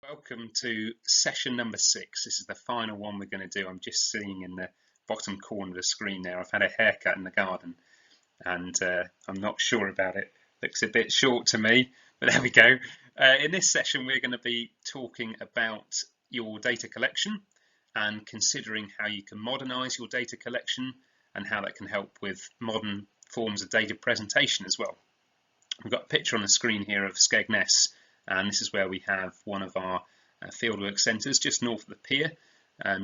Welcome to session number 6. This is the final one we're going to do. I'm just seeing in the bottom corner of the screen there, I've had a haircut in the garden and I'm not sure about it. Looks a bit short to me, but there we go. In this session, we're going to be talking about your data collection and considering how you can modernize your data collection and how that can help with modern forms of data presentation as well. We've got a picture on the screen here of Skegness, and this is where we have one of our fieldwork centres just north of the pier,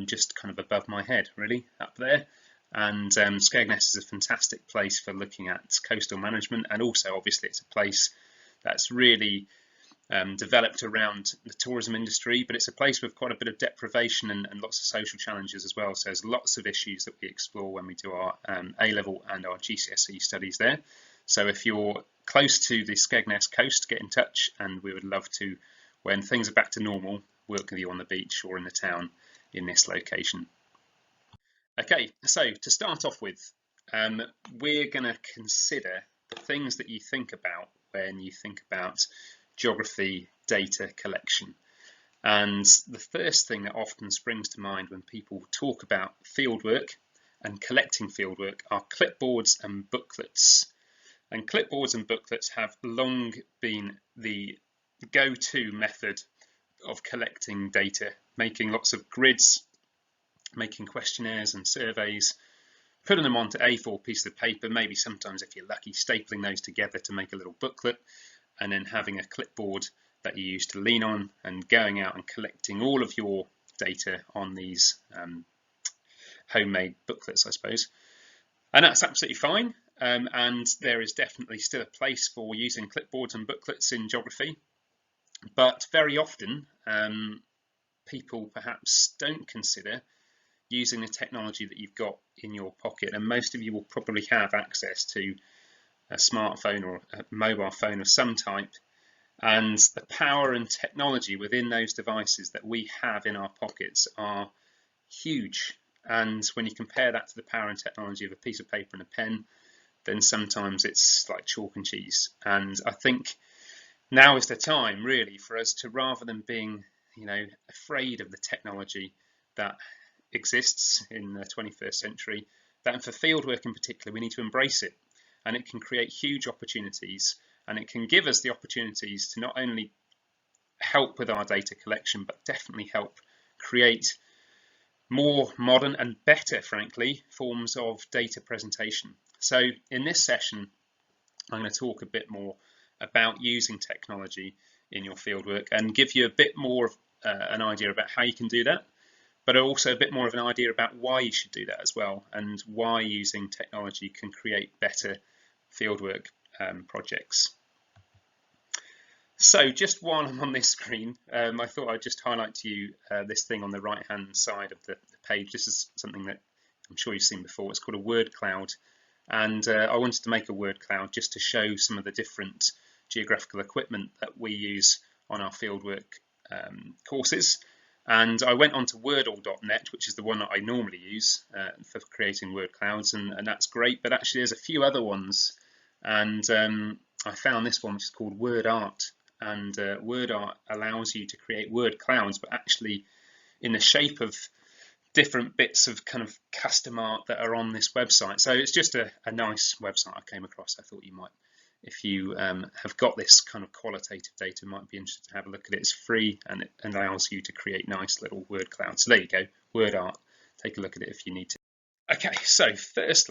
just kind of above my head really, up there. And Skegness is a fantastic place for looking at coastal management, and also obviously it's a place that's really developed around the tourism industry, but it's a place with quite a bit of deprivation and lots of social challenges as well. So there's lots of issues that we explore when we do our A-level and our GCSE studies there. So if you're close to the Skegness coast, get in touch, and we would love to, when things are back to normal, work with you on the beach or in the town in this location. Okay, so to start off with, we're going to consider the things that you think about when you think about geography data collection. And the first thing that often springs to mind when people talk about fieldwork and collecting fieldwork are clipboards and booklets. And clipboards and booklets have long been the go-to method of collecting data, making lots of grids, making questionnaires and surveys, putting them onto A4 pieces of paper, maybe sometimes if you're lucky, stapling those together to make a little booklet, and then having a clipboard that you use to lean on and going out and collecting all of your data on these homemade booklets, I suppose. And that's absolutely fine. And there is definitely still a place for using clipboards and booklets in geography, but very often people perhaps don't consider using the technology that you've got in your pocket, and most of you will probably have access to a smartphone or a mobile phone of some type, and the power and technology within those devices that we have in our pockets are huge. And when you compare that to the power and technology of a piece of paper and a pen, then sometimes it's like chalk and cheese. And I think now is the time really for us to, rather than being, afraid of the technology that exists in the 21st century, that for fieldwork in particular, we need to embrace it. And it can create huge opportunities, and it can give us the opportunities to not only help with our data collection, but definitely help create more modern and better, frankly, forms of data presentation. So in this session, I'm going to talk a bit more about using technology in your fieldwork and give you a bit more of an idea about how you can do that, but also a bit more of an idea about why you should do that as well, and why using technology can create better fieldwork projects. So just while I'm on this screen, I thought I'd just highlight to you this thing on the right hand side of the page. This is something that I'm sure you've seen before. It's called a word cloud. And I wanted to make a word cloud just to show some of the different geographical equipment that we use on our fieldwork courses. And I went on to wordall.net, which is the one that I normally use for creating word clouds, and that's great. But actually there's a few other ones, and I found this one, which is called WordArt. And WordArt allows you to create word clouds, but actually in the shape of different bits of kind of custom art that are on this website. So it's just a nice website I came across. I thought you might, if you have got this kind of qualitative data, might be interested to have a look at it. It's free, and it allows you to create nice little word clouds. So there you go, WordArt. Take a look at it if you need to. Okay, so first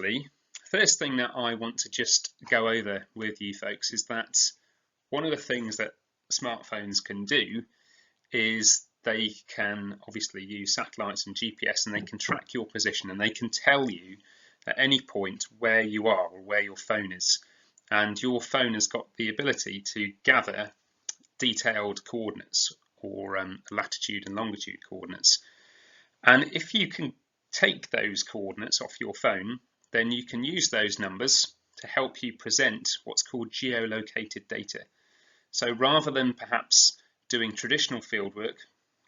thing that I want to just go over with you folks is that one of the things that smartphones can do is they can obviously use satellites and GPS, and they can track your position, and they can tell you at any point where you are or where your phone is. And your phone has got the ability to gather detailed coordinates, or latitude and longitude coordinates. And if you can take those coordinates off your phone, then you can use those numbers to help you present what's called geolocated data. So rather than perhaps doing traditional fieldwork,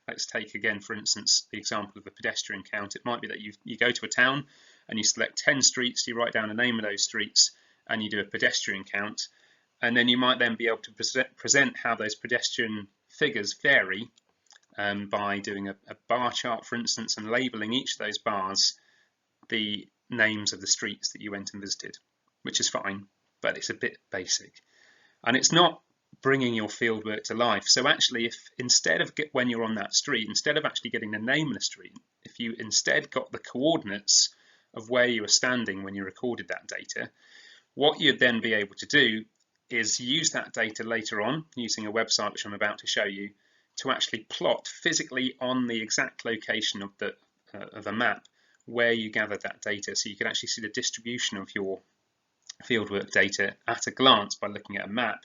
let's take again, for instance, the example of a pedestrian count. It might be that you go to a town and you select 10 streets, you write down the name of those streets, and you do a pedestrian count. And then you might then be able to present how those pedestrian figures vary by doing a bar chart, for instance, and labeling each of those bars the names of the streets that you went and visited, which is fine, but it's a bit basic. And it's not bringing your fieldwork to life. So actually, if instead of when you're on that street, instead of actually getting the name of the street, if you instead got the coordinates of where you were standing when you recorded that data, what you'd then be able to do is use that data later on using a website which I'm about to show you to actually plot physically on the exact location of the map where you gathered that data, so you can actually see the distribution of your fieldwork data at a glance by looking at a map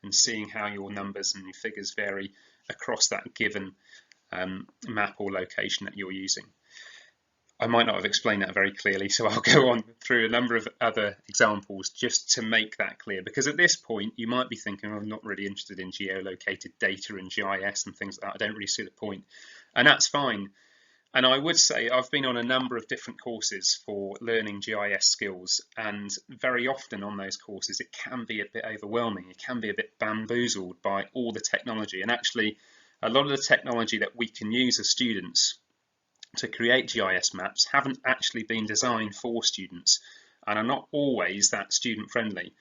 and seeing how your numbers and your figures vary across that given map or location that you're using. I might not have explained that very clearly, so I'll go on through a number of other examples just to make that clear, because at this point you might be thinking, I'm not really interested in geolocated data and GIS and things like that. I don't really see the point, and that's fine. And I would say I've been on a number of different courses for learning GIS skills, and very often on those courses it can be a bit overwhelming. It can be a bit bamboozled by all the technology, and actually a lot of the technology that we can use as students to create GIS maps haven't actually been designed for students and are not always that student friendly.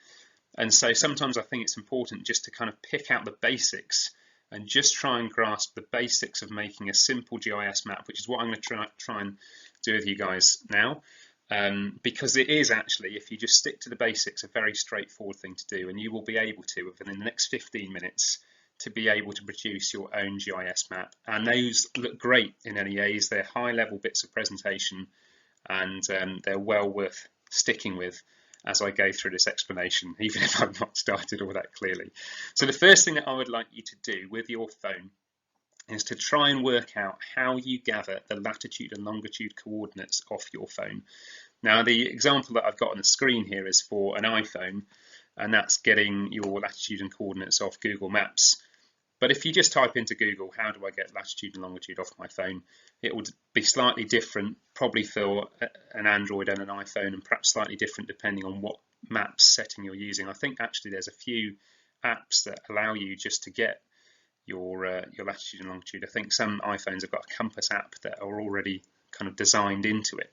And so sometimes I think it's important just to kind of pick out the basics and just try and grasp the basics of making a simple GIS map, which is what I'm going to try and do with you guys now, because it is actually, if you just stick to the basics, a very straightforward thing to do, and you will be able to, within the next 15 minutes, to be able to produce your own GIS map. And those look great in NEAs. They're high-level bits of presentation, and they're well worth sticking with as I go through this explanation, even if I've not started all that clearly. So the first thing that I would like you to do with your phone is to try and work out how you gather the latitude and longitude coordinates off your phone. Now, the example that I've got on the screen here is for an iPhone, and that's getting your latitude and coordinates off Google Maps. But if you just type into Google, how do I get latitude and longitude off my phone, it would be slightly different, probably for an Android and an iPhone, and perhaps slightly different depending on what maps setting you're using. I think actually there's a few apps that allow you just to get your latitude and longitude. I think some iPhones have got a compass app that are already kind of designed into it.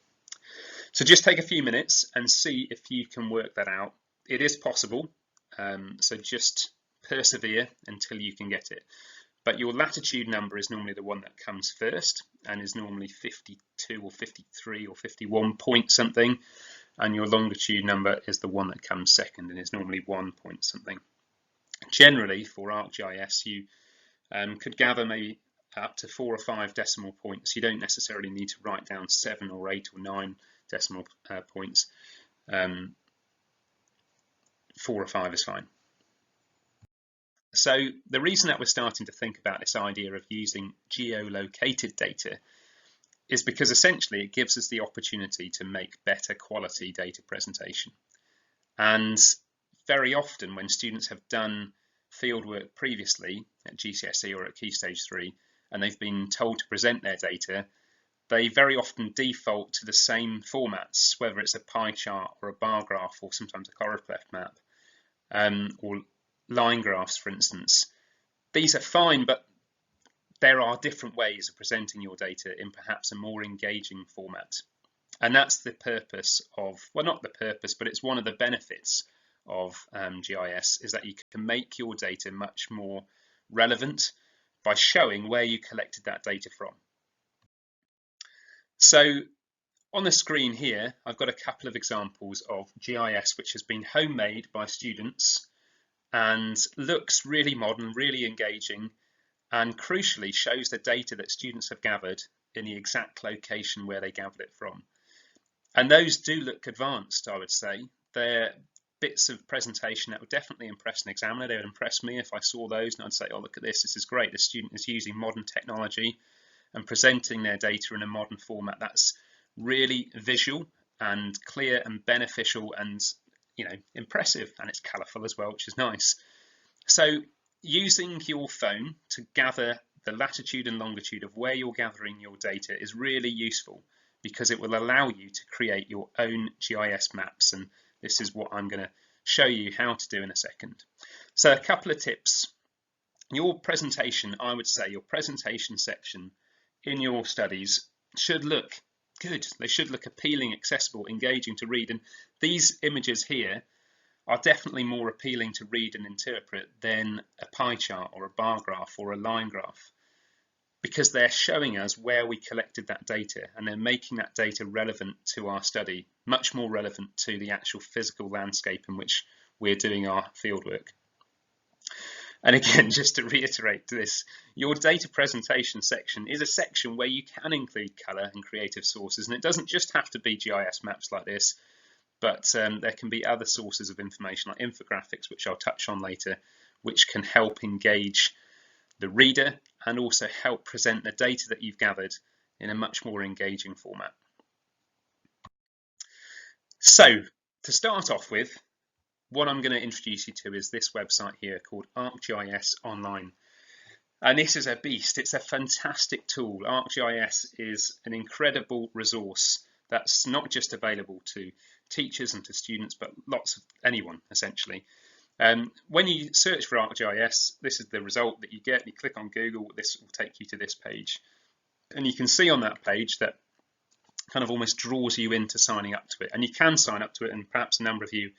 So just take a few minutes and see if you can work that out. It is possible, so just persevere until you can get it. But your latitude number is normally the one that comes first and is normally 52 or 53 or 51 point something, and your longitude number is the one that comes second and is normally 1 point something. Generally for ArcGIS you could gather maybe up to 4 or 5 decimal points. You don't necessarily need to write down 7 or 8 or 9 decimal points. 4 or 5 is fine. So the reason that we're starting to think about this idea of using geolocated data is because essentially it gives us the opportunity to make better quality data presentation. And very often when students have done fieldwork previously at GCSE or at Key Stage 3 and they've been told to present their data, they very often default to the same formats, whether it's a pie chart or a bar graph or sometimes a choropleth map, or line graphs, for instance. These are fine, but there are different ways of presenting your data in perhaps a more engaging format. And that's the purpose of, well, not the purpose, but it's one of the benefits of GIS, is that you can make your data much more relevant by showing where you collected that data from. So on the screen here, I've got a couple of examples of GIS which has been homemade by students and looks really modern, really engaging, and crucially shows the data that students have gathered in the exact location where they gathered it from. And those do look advanced, I would say. They're bits of presentation that would definitely impress an examiner. They would impress me if I saw those and I'd say, oh, look at this, this is great. The student is using modern technology and presenting their data in a modern format that's really visual and clear and beneficial and impressive, and it's colourful as well, which is nice. So using your phone to gather the latitude and longitude of where you're gathering your data is really useful because it will allow you to create your own GIS maps, and this is what I'm going to show you how to do in a second. So a couple of tips. your presentation, I would say your presentation section in your studies should look good. They should look appealing, accessible, engaging to read. And these images here are definitely more appealing to read and interpret than a pie chart or a bar graph or a line graph, because they're showing us where we collected that data, and they're making that data relevant to our study, much more relevant to the actual physical landscape in which we're doing our fieldwork. And again, just to reiterate this, your data presentation section is a section where you can include colour and creative sources, and it doesn't just have to be GIS maps like this, but there can be other sources of information like infographics, which I'll touch on later, which can help engage the reader and also help present the data that you've gathered in a much more engaging format. So to start off with, what I'm going to introduce you to is this website here called ArcGIS Online. And this is a beast. It's a fantastic tool. ArcGIS is an incredible resource that's not just available to teachers and to students, but lots of anyone, essentially. When you search for ArcGIS, this is the result that you get. You click on Google, this will take you to this page. And you can see on that page that kind of almost draws you into signing up to it. And you can sign up to it, and perhaps a number of you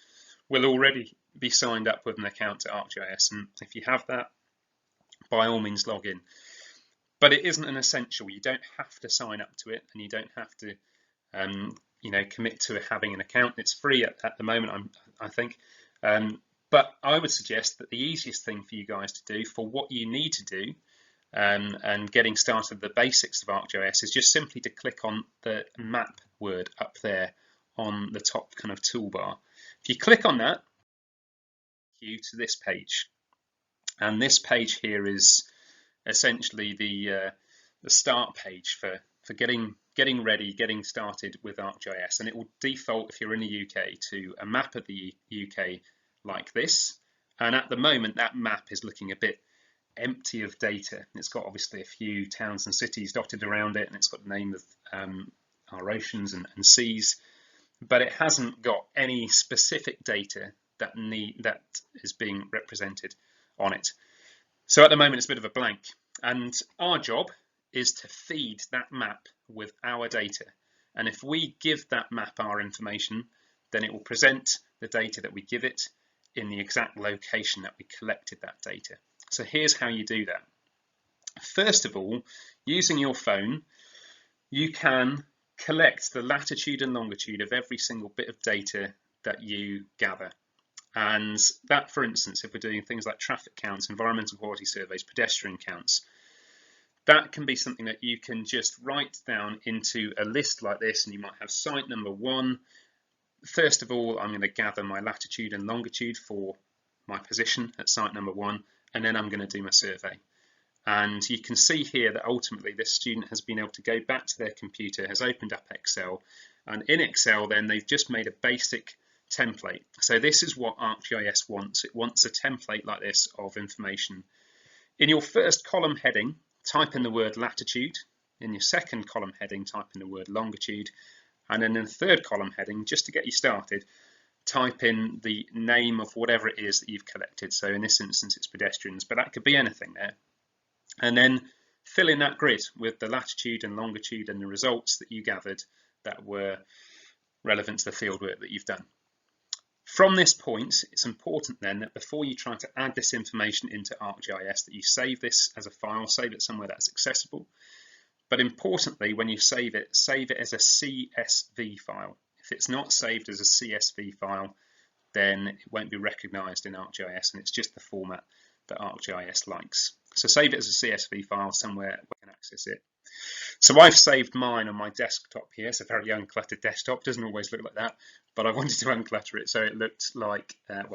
will already be signed up with an account at ArcGIS. And if you have that, by all means log in. But it isn't an essential. You don't have to sign up to it, and you don't have to commit to having an account. It's free at the moment, I think. But I would suggest that the easiest thing for you guys to do for what you need to do and getting started with the basics of ArcGIS is just simply to click on the map word up there on the top kind of toolbar. If you click on that, you to this page, and this page here is essentially the start page for getting ready, getting started with ArcGIS, and it will default, if you're in the UK, to a map of the UK like this. And at the moment, that map is looking a bit empty of data. It's got obviously a few towns and cities dotted around it, and it's got the name of our oceans and seas, but it hasn't got any specific data that is being represented on it. So at the moment, it's a bit of a blank, and our job is to feed that map with our data. And if we give that map our information, then it will present the data that we give it in the exact location that we collected that data. So here's how you do that. First of all, using your phone, you can collect the latitude and longitude of every single bit of data that you gather. And that, for instance, if we're doing things like traffic counts, environmental quality surveys, pedestrian counts, that can be something that you can just write down into a list like this, and you might have site number 1. First of all, I'm going to gather my latitude and longitude for my position at site number 1, and then I'm going to do my survey. And you can see here that ultimately this student has been able to go back to their computer, has opened up Excel, and in Excel then they've just made a basic template. So this is what ArcGIS wants. It wants a template like this of information. In your first column heading, type in the word latitude. In your second column heading, type in the word longitude. And then in the third column heading, just to get you started, type in the name of whatever it is that you've collected. So in this instance, it's pedestrians, but that could be anything there. And then fill in that grid with the latitude and longitude and the results that you gathered that were relevant to the fieldwork that you've done. From this point, it's important then that before you try to add this information into ArcGIS, that you save this as a file, save it somewhere that's accessible. But importantly, when you save it as a CSV file. If it's not saved as a CSV file, then it won't be recognized in ArcGIS, and it's just the format that ArcGIS likes. So save it as a CSV file somewhere where you can access it. So I've saved mine on my desktop here. It's a very uncluttered desktop. Doesn't always look like that, but I wanted to unclutter it so it looked like,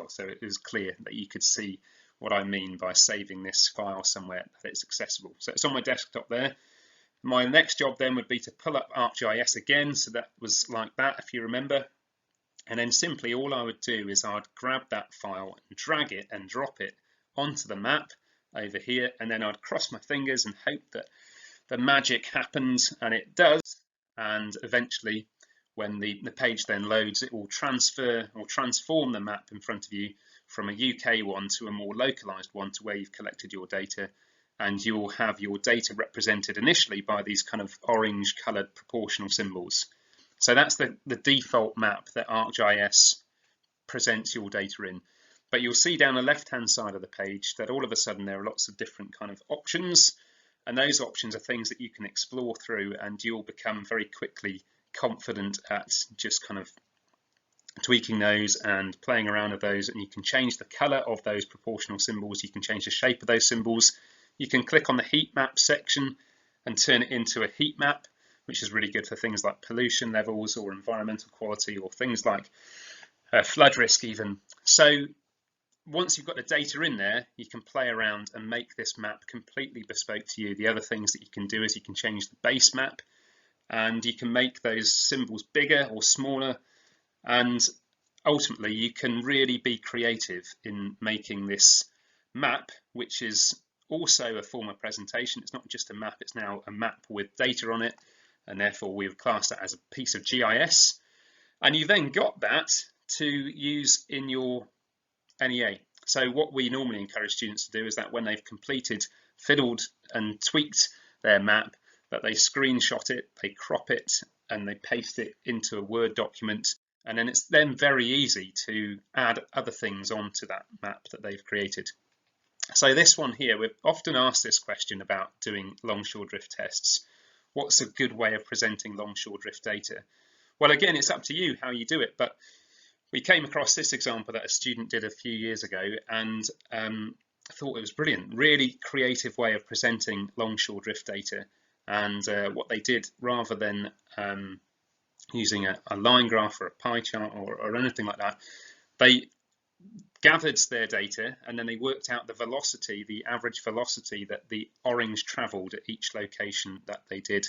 so it was clear that you could see what I mean by saving this file somewhere that it's accessible. So it's on my desktop there. My next job then would be to pull up ArcGIS again. So that was like that, if you remember. And then simply all I would do is I'd grab that file and drag it and drop it onto the map over here. And then I'd cross my fingers and hope that the magic happens, and it does. And eventually when the page then loads, it will transfer or transform the map in front of you from a UK one to a more localized one to where you've collected your data, and you will have your data represented initially by these kind of orange coloured proportional symbols. So that's the default map that ArcGIS presents your data in. But you'll see down the left-hand side of the page that all of a sudden there are lots of different kind of options, and those options are things that you can explore through, and you'll become very quickly confident at just kind of tweaking those and playing around with those. And you can change the color of those proportional symbols, you can change the shape of those symbols, you can click on the heat map section and turn it into a heat map, which is really good for things like pollution levels or environmental quality or things like flood risk even. So once you've got the data in there, you can play around and make this map completely bespoke to you. The other things that you can do is you can change the base map, and you can make those symbols bigger or smaller, and ultimately you can really be creative in making this map, which is also a form of presentation. It's not just a map, it's now a map with data on it, and therefore we would class that as a piece of GIS. And you then got that to use in your NEA. So what we normally encourage students to do is that when they've completed, fiddled and tweaked their map, that they screenshot it, they crop it, and they paste it into a Word document, and then it's then very easy to add other things onto that map that they've created. So this one here, we're often asked this question about doing longshore drift tests. What's a good way of presenting longshore drift data? Well, again, it's up to you how you do it, but we came across this example that a student did a few years ago, and I thought it was brilliant. Really creative way of presenting longshore drift data. And what they did, rather than using a line graph or a pie chart or anything like that, they gathered their data and then they worked out the velocity, the average velocity that the orange travelled at each location that they did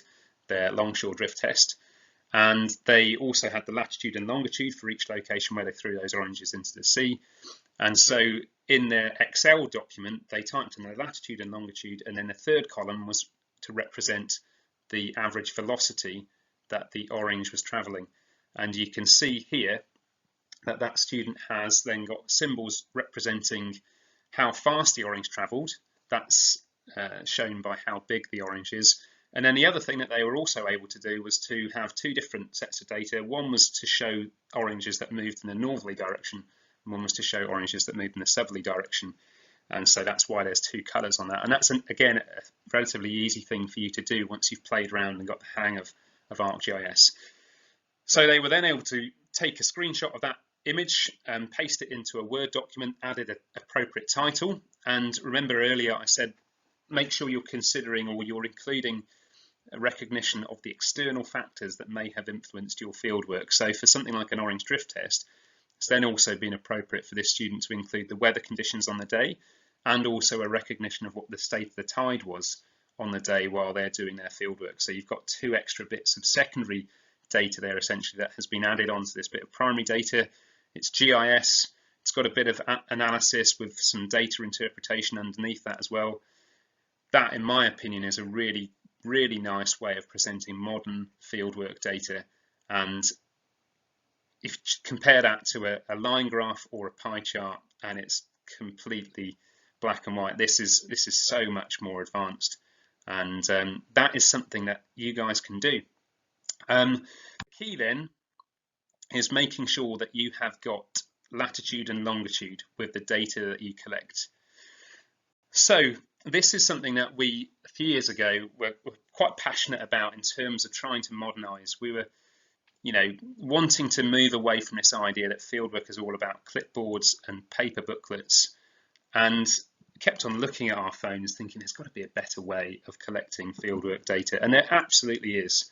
their longshore drift test. And they also had the latitude and longitude for each location where they threw those oranges into the sea. And so in their Excel document, they typed in the latitude and longitude, and then the third column was to represent the average velocity that the orange was travelling. And you can see here that that student has then got symbols representing how fast the orange travelled. That's shown by how big the orange is. And then the other thing that they were also able to do was to have two different sets of data. One was to show oranges that moved in the northerly direction, and one was to show oranges that moved in the southerly direction. And so that's why there's two colours on that. And that's, again, a relatively easy thing for you to do once you've played around and got the hang of ArcGIS. So they were then able to take a screenshot of that image and paste it into a Word document, added an appropriate title. And remember earlier I said, make sure you're considering or you're including a recognition of the external factors that may have influenced your fieldwork. So for something like an orange drift test, it's then also been appropriate for this student to include the weather conditions on the day and also a recognition of what the state of the tide was on the day while they're doing their fieldwork. So you've got two extra bits of secondary data there essentially that has been added onto this bit of primary data. It's GIS, it's got a bit of analysis with some data interpretation underneath that as well. That, in my opinion, is a really nice way of presenting modern fieldwork data. And if you compare that to a line graph or a pie chart and it's completely black and white, this is so much more advanced. And that is something that you guys can do. The key then is making sure that you have got latitude and longitude with the data that you collect. So this is something that we, a few years ago, were quite passionate about in terms of trying to modernise. We were, wanting to move away from this idea that fieldwork is all about clipboards and paper booklets, and kept on looking at our phones thinking there's got to be a better way of collecting fieldwork data, and there absolutely is.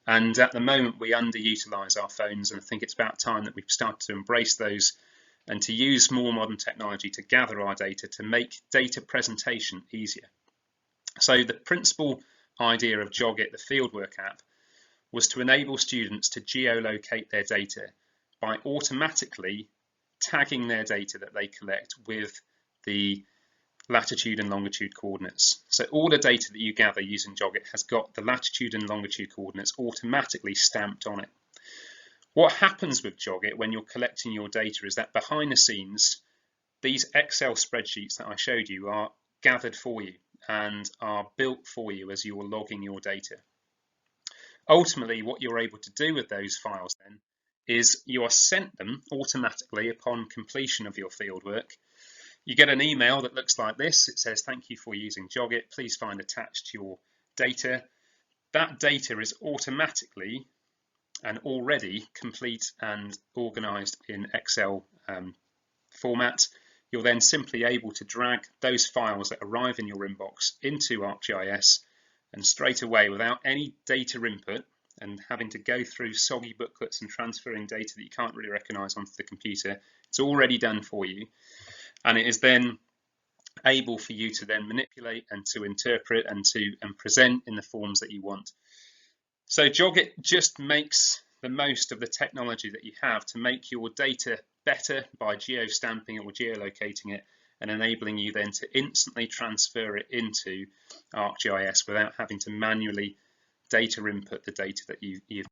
And at the moment we underutilise our phones, and I think it's about time that we've started to embrace those and to use more modern technology to gather our data to make data presentation easier. So the principal idea of JGFieldwork, the Fieldwork app, was to enable students to geolocate their data by automatically tagging their data that they collect with the latitude and longitude coordinates. So all the data that you gather using JGFieldwork has got the latitude and longitude coordinates automatically stamped on it. What happens with JGFieldwork when you're collecting your data is that behind the scenes, these Excel spreadsheets that I showed you are gathered for you and are built for you as you're logging your data. Ultimately, what you're able to do with those files then is you are sent them automatically upon completion of your fieldwork. You get an email that looks like this. It says, "Thank you for using JGFieldwork. Please find attached your data." That data is automatically and already complete and organized in Excel format. You're then simply able to drag those files that arrive in your inbox into ArcGIS, and straight away, without any data input and having to go through soggy booklets and transferring data that you can't really recognize onto the computer, it's already done for you. And it is then able for you to then manipulate and to interpret and present in the forms that you want. So JGFieldwork just makes the most of the technology that you have to make your data better by geo-stamping it or geolocating it, and enabling you then to instantly transfer it into ArcGIS without having to manually data input the data that you've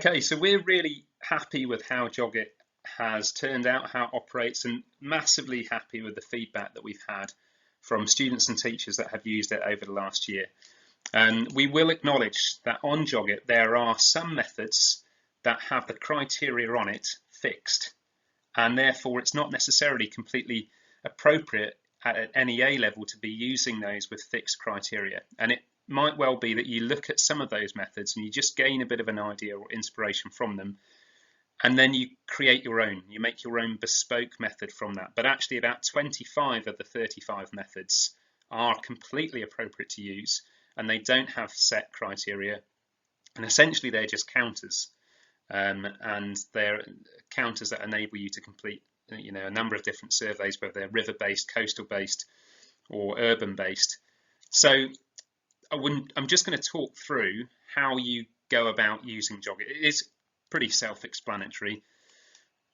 Okay, so we're really happy with how JGFieldwork has turned out, how it operates, and massively happy with the feedback that we've had from students and teachers that have used it over the last year. And we will acknowledge that on JGFieldwork there are some methods that have the criteria on it fixed, and therefore it's not necessarily completely appropriate at an NEA level to be using those with fixed criteria. And it might well be that you look at some of those methods and you just gain a bit of an idea or inspiration from them, and then you create your own. You make your own bespoke method from that. But actually about 25 of the 35 methods are completely appropriate to use, and they don't have set criteria, and essentially they're just counters, and they're counters that enable you to complete a number of different surveys, whether they're river-based, coastal-based, or urban-based. So I'm just going to talk through how you go about using JGFieldwork. It is pretty self-explanatory,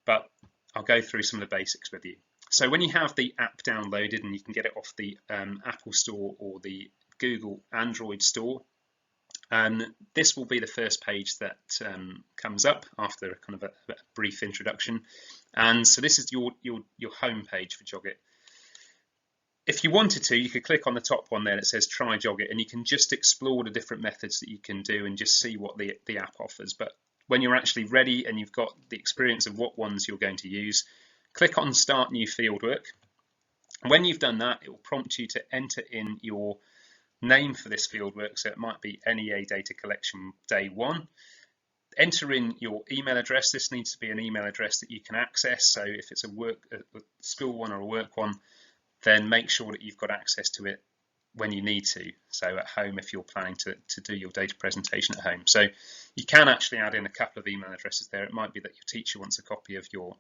but I'll go through some of the basics with you. So when you have the app downloaded, and you can get it off the Apple Store or the Google Android store. And this will be the first page that comes up after kind of a brief introduction. And so this is your home page for Jog It. If you wanted to, you could click on the top one there that says try Jog It, and you can just explore the different methods that you can do and just see what the app offers. But when you're actually ready and you've got the experience of what ones you're going to use, click on Start New Fieldwork. When you've done that, it will prompt you to enter in your name for this fieldwork, so it might be NEA Data Collection Day 1. Enter in your email address. This needs to be an email address that you can access, so if it's a school one or a work one, then make sure that you've got access to it when you need to. So at home, if you're planning to do your data presentation at home. So you can actually add in a couple of email addresses there. It might be that your teacher wants a copy of your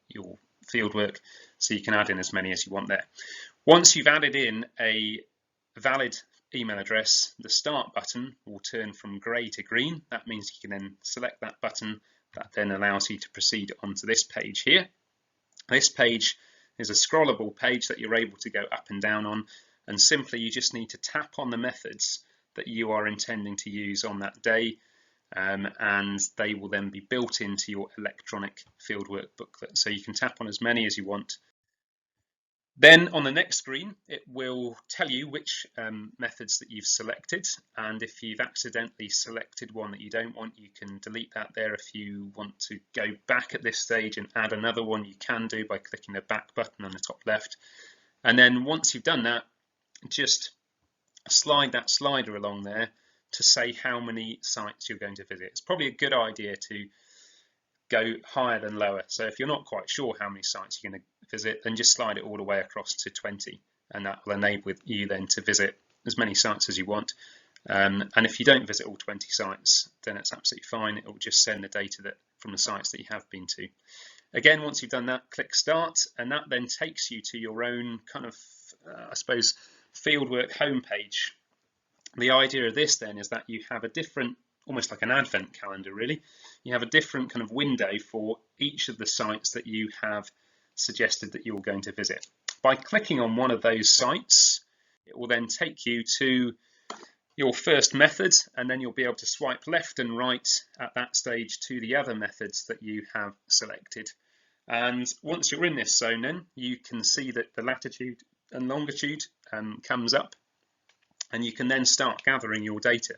fieldwork, so you can add in as many as you want there. Once you've added in a valid email address, the Start button will turn from grey to green. That means you can then select that button. That then allows you to proceed onto this page here. This page is a scrollable page that you're able to go up and down on, and simply you just need to tap on the methods that you are intending to use on that day, and they will then be built into your electronic fieldwork booklet. So you can tap on as many as you want. Then on the next screen, it will tell you which methods that you've selected, and if you've accidentally selected one that you don't want, you can delete that there. If you want to go back at this stage and add another one, you can do by clicking the back button on the top left. And then once you've done that, just slide that slider along there to say how many sites you're going to visit. It's probably a good idea to go higher than lower. So if you're not quite sure how many sites you're going to visit, then just slide it all the way across to 20, and that will enable you then to visit as many sites as you want. And if you don't visit all 20 sites, then it's absolutely fine. It will just send the data from the sites that you have been to. Again, once you've done that, click Start, and that then takes you to your own kind of, I suppose, Fieldwork homepage. The idea of this then is that you have a different, almost like an advent calendar really, you have a different kind of window for each of the sites that you have suggested that you're going to visit. By clicking on one of those sites, it will then take you to your first method, and then you'll be able to swipe left and right at that stage to the other methods that you have selected. And once you're in this zone, then you can see that the latitude and longitude comes up, and you can then start gathering your data.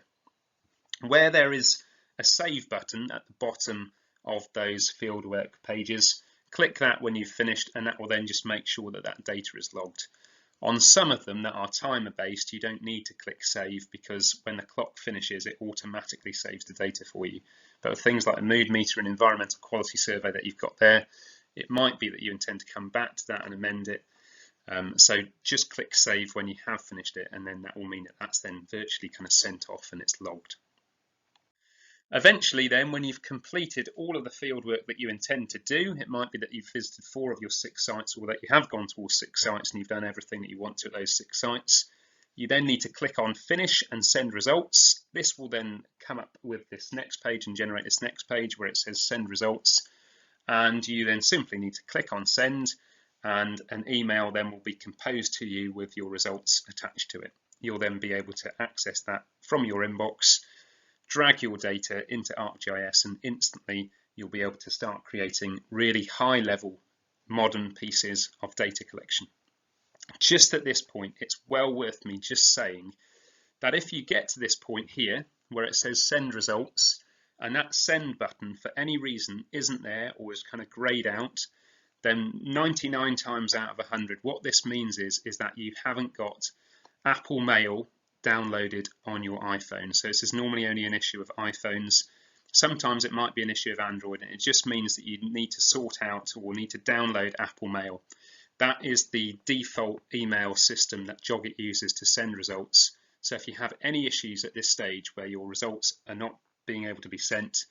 Where there is a save button at the bottom of those fieldwork pages, click that when you've finished, and that will then just make sure that that data is logged. On some of them that are timer based, you don't need to click save, because when the clock finishes, it automatically saves the data for you. But with things like a mood meter and environmental quality survey that you've got there, it might be that you intend to come back to that and amend it. So just click save when you have finished it, and then that will mean that that's then virtually kind of sent off and it's logged. Eventually then, when you've completed all of the fieldwork that you intend to do, it might be that you've visited 4 of your 6 sites, or that you have gone to all 6 sites and you've done everything that you want to at those 6 sites. You then need to click on Finish and Send Results. This will then come up with this next page and generate this next page where it says Send Results. And you then simply need to click on Send, and an email then will be composed to you with your results attached to it. You'll then be able to access that from your inbox, drag your data into ArcGIS, and instantly you'll be able to start creating really high-level modern pieces of data collection. Just at this point, it's well worth me just saying that if you get to this point here where it says send results, and that send button for any reason isn't there or is kind of grayed out, then 99 times out of 100, what this means is that you haven't got Apple Mail downloaded on your iPhone. So this is normally only an issue of iPhones. Sometimes it might be an issue of Android, and it just means that you need to sort out or need to download Apple Mail. That is the default email system that Jog It uses to send results. So if you have any issues at this stage where your results are not being able to be sent,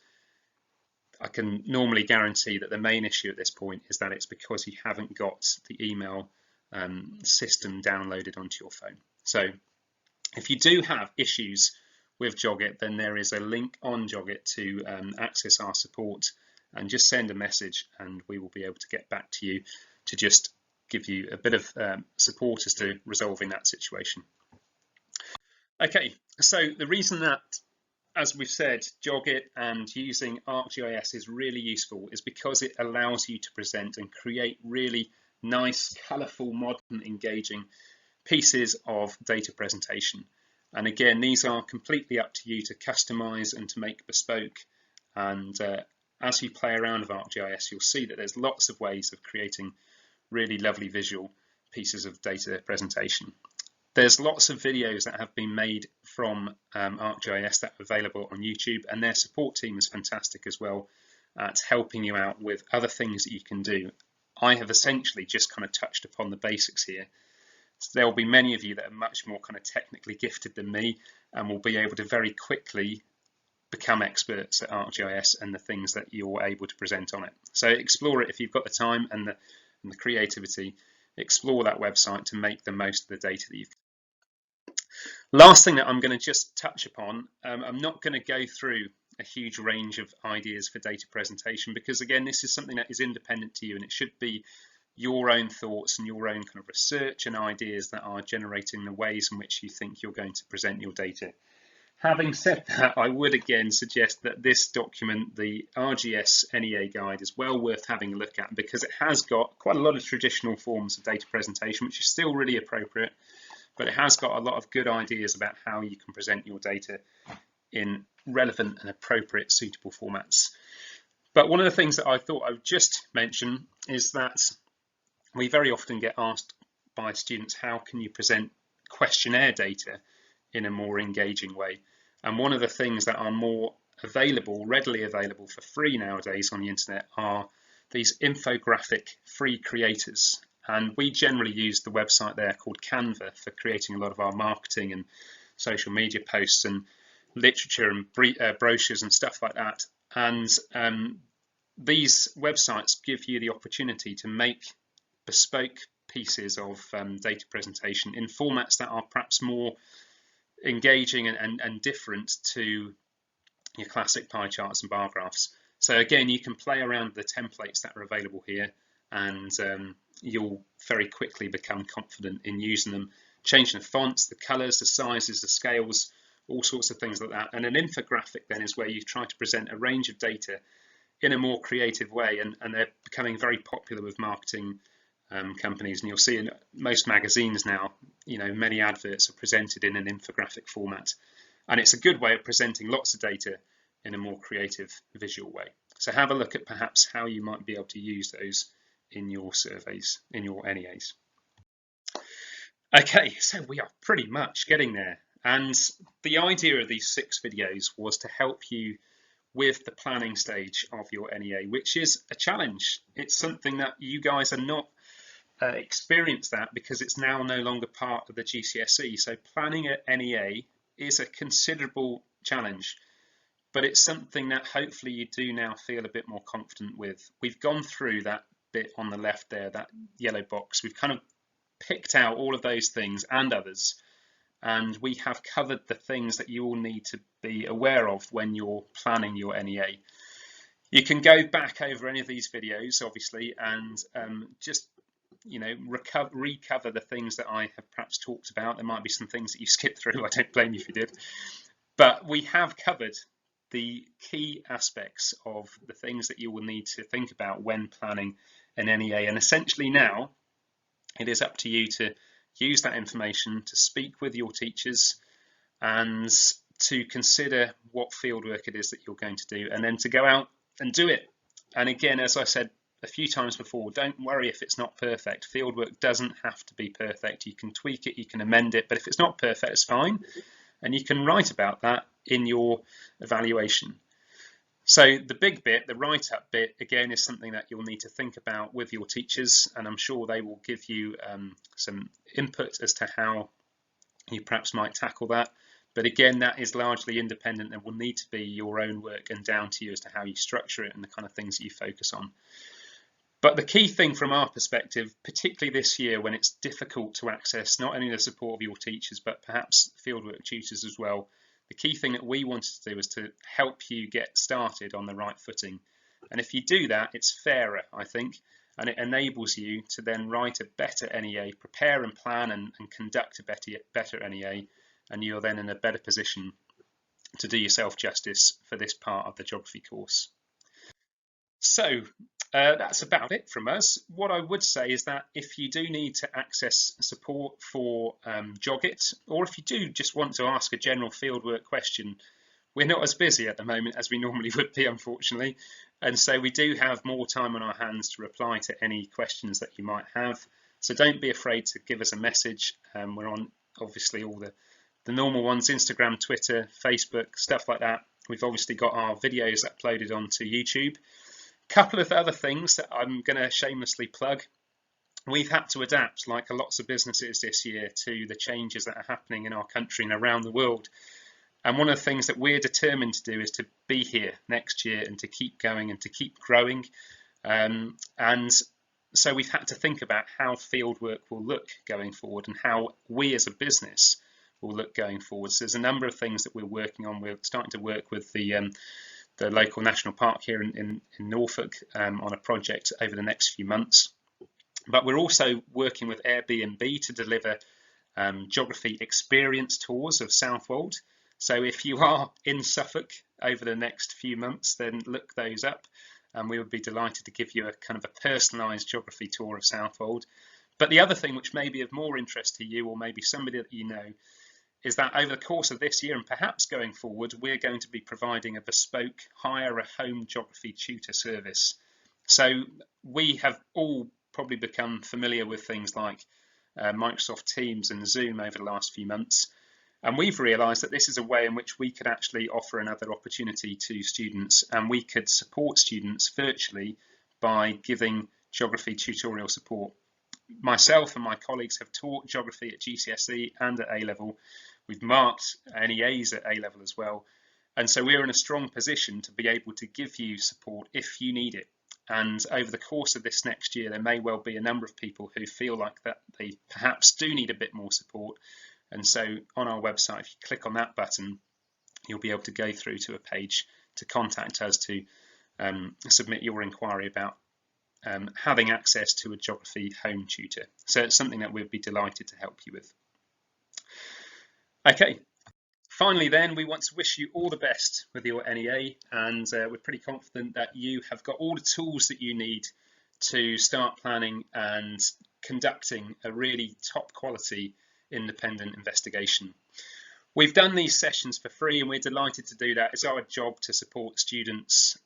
I can normally guarantee that the main issue at this point is that it's because you haven't got the email system downloaded onto your phone. So if you do have issues with Jog It, then there is a link on Jog It to access our support, and just send a message and we will be able to get back to you to just give you a bit of support as to resolving that situation. Okay, so the reason that, as we've said, JogIt and using ArcGIS is really useful is because it allows you to present and create really nice, colourful, modern, engaging pieces of data presentation. And again, these are completely up to you to customize and to make bespoke. And as you play around with ArcGIS, you'll see that there's lots of ways of creating really lovely visual pieces of data presentation. There's lots of videos that have been made from ArcGIS that are available on YouTube, and their support team is fantastic as well at helping you out with other things that you can do. I have essentially just kind of touched upon the basics here. So there will be many of you that are much more kind of technically gifted than me and will be able to very quickly become experts at ArcGIS and the things that you're able to present on it. So explore it if you've got the time and the creativity. Explore that website to make the most of the data that you've got. Last thing that I'm going to just touch upon, I'm not going to go through a huge range of ideas for data presentation because again this is something that is independent to you and it should be your own thoughts and your own kind of research and ideas that are generating the ways in which you think you're going to present your data. Having said that, I would again suggest that this document, the ArcGIS NEA guide, is well worth having a look at because it has got quite a lot of traditional forms of data presentation, which is still really appropriate, but it has got a lot of good ideas about how you can present your data in relevant and appropriate suitable formats. But one of the things that I thought I would just mention is that we very often get asked by students, how can you present questionnaire data in a more engaging way? And one of the things that are more available, readily available for free nowadays on the internet are these infographic free creators. And we generally use the website there called Canva for creating a lot of our marketing and social media posts and literature and brochures and stuff like that. And these websites give you the opportunity to make bespoke pieces of data presentation in formats that are perhaps more engaging and different to your classic pie charts and bar graphs. So again, you can play around with the templates that are available here and you'll very quickly become confident in using them, changing the fonts, the colors, the sizes, the scales, all sorts of things like that. And an infographic then is where you try to present a range of data in a more creative way, and they're becoming very popular with marketing companies, and you'll see in most magazines now, many adverts are presented in an infographic format, and it's a good way of presenting lots of data in a more creative visual way. So have a look at perhaps how you might be able to use those in your surveys, in your NEAs. Okay, so we are pretty much getting there, and the idea of these 6 videos was to help you with the planning stage of your NEA, which is a challenge. It's something that you guys are not experienced that because it's now no longer part of the GCSE. So planning at NEA is a considerable challenge, but it's something that hopefully you do now feel a bit more confident with. We've gone through that bit on the left there, that yellow box. We've kind of picked out all of those things and others, and we have covered the things that you all need to be aware of when you're planning your NEA. You can go back over any of these videos, obviously, and just recover the things that I have perhaps talked about. There might be some things that you skipped through. I don't blame you if you did. But we have covered the key aspects of the things that you will need to think about when planning an NEA. And essentially now, it is up to you to use that information to speak with your teachers and to consider what fieldwork it is that you're going to do, and then to go out and do it. And again, as I said a few times before, don't worry if it's not perfect. Fieldwork doesn't have to be perfect. You can tweak it, you can amend it, but if it's not perfect, it's fine. And you can write about that in your evaluation. So the big bit, the write-up bit, again, is something that you'll need to think about with your teachers, and I'm sure they will give you some input as to how you perhaps might tackle that. But again, that is largely independent and will need to be your own work and down to you as to how you structure it and the kind of things that you focus on. But the key thing from our perspective, particularly this year when it's difficult to access not only the support of your teachers, but perhaps fieldwork tutors as well, the key thing that we wanted to do is to help you get started on the right footing. And if you do that, it's fairer, I think, and it enables you to then write a better NEA, prepare and plan and conduct a better NEA, and you're then in a better position to do yourself justice for this part of the geography course. So that's about it from us. What I would say is that if you do need to access support for JOGIT, or if you do just want to ask a general fieldwork question, we're not as busy at the moment as we normally would be, unfortunately. And so we do have more time on our hands to reply to any questions that you might have. So don't be afraid to give us a message. We're on obviously all the normal ones, Instagram, Twitter, Facebook, stuff like that. We've obviously got our videos uploaded onto YouTube. Couple of other things that I'm going to shamelessly plug. We've had to adapt, like lots of businesses this year, to the changes that are happening in our country and around the world. And one of the things that we're determined to do is to be here next year and to keep going and to keep growing. And so we've had to think about how fieldwork will look going forward and how we as a business will look going forward. So there's a number of things that we're working on. We're starting to work with the local national park here in Norfolk on a project over the next few months. But we're also working with Airbnb to deliver geography experience tours of Southwold. So if you are in Suffolk over the next few months, then look those up, and we would be delighted to give you a kind of a personalised geography tour of Southwold. But the other thing which may be of more interest to you, or maybe somebody that you know, is that over the course of this year and perhaps going forward, we're going to be providing a bespoke hire a home geography tutor service. So we have all probably become familiar with things like Microsoft Teams and Zoom over the last few months. And we've realised that this is a way in which we could actually offer another opportunity to students, and we could support students virtually by giving geography tutorial support. Myself and my colleagues have taught geography at GCSE and at A-level. We've marked NEAs at A-level as well. And so we're in a strong position to be able to give you support if you need it. And over the course of this next year, there may well be a number of people who feel like that they perhaps do need a bit more support. And so on our website, if you click on that button, you'll be able to go through to a page to contact us to submit your inquiry about having access to a geography home tutor. So it's something that we'd be delighted to help you with. Okay, finally then, we want to wish you all the best with your NEA, and we're pretty confident that you have got all the tools that you need to start planning and conducting a really top quality independent investigation. We've done these sessions for free, and we're delighted to do that. It's our job to support students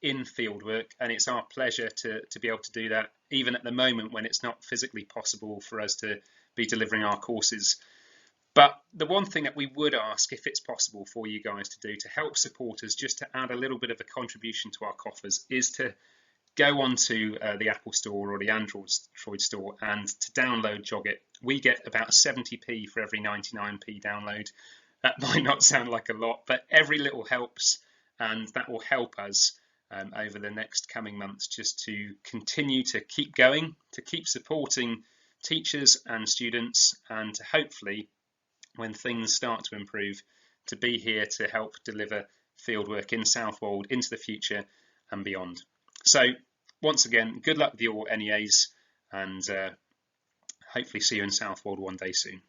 in fieldwork, and it's our pleasure to be able to do that even at the moment when it's not physically possible for us to be delivering our courses. But the one thing that we would ask, if it's possible for you guys to do to help support us, just to add a little bit of a contribution to our coffers, is to go onto the Apple Store or the Android Store and to download JOGIT. We get about 70p for every 99p download. That might not sound like a lot, but every little helps, and that will help us over the next coming months just to continue to keep going, to keep supporting teachers and students, and to hopefully, when things start to improve, to be here to help deliver fieldwork in Southwold into the future and beyond. So once again, good luck with your NEAs, and hopefully see you in Southwold one day soon.